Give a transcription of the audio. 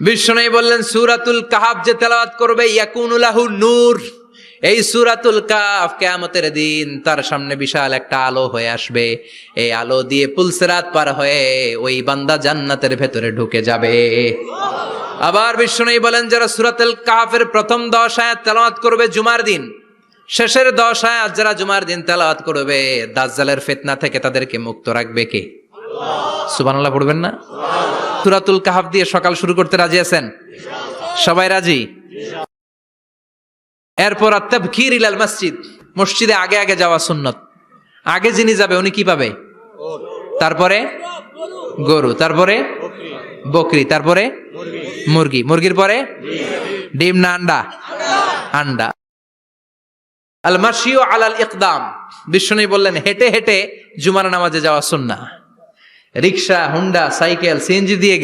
বিষ্ণু বললেন সূরাতুল কাহফ যে তেলাওয়াত করবে ইয়াকুনু লাহু নূর, এই সূরাতুল কাহফ কিয়ামতের দিন তার সামনে বিশাল একটা আলো হয়ে আসবে। এই আলো দিয়ে পুলসিরাত পার হয়ে ওই বান্দা জান্নাতের ভেতরে ঢুকে যাবে। আবার বিষ্ণু বলেন যারা সূরাতুল কাহফের প্রথম 10 আয়াত তেলাওয়াত করবে জুমার দিন, শেষের 10 আয়াত যারা জুমার দিন তেলাওয়াত করবে, দাজ্জালের ফিতনা থেকে তাদেরকে মুক্ত রাখবে কে? সুবহানাল্লাহ পড়বেন না? সূরাতুল কাহফ দিয়ে সকাল শুরু করতে রাজি আছেন? সবাই রাজি? এরপর আত-তাবকির ইলাল মসজিদ, মসজিদে আগে আগে যাওয়া সুন্নত। আগে যিনি যাবে উনি কি পাবে? তারপরে গরু, তারপরে বকরি, তারপরে মুরগি, মুরগির পরে ডিম না আন্ডা? আন্ডা। আল মাশিউ আলাল ইকদাম, বিষ্ণু বললেন হেঁটে হেঁটে জুমার নামাজে যাওয়া সুন্নাহ। রিকশা, হুন্ডা, সাইকেল, সিএনজি দিয়ে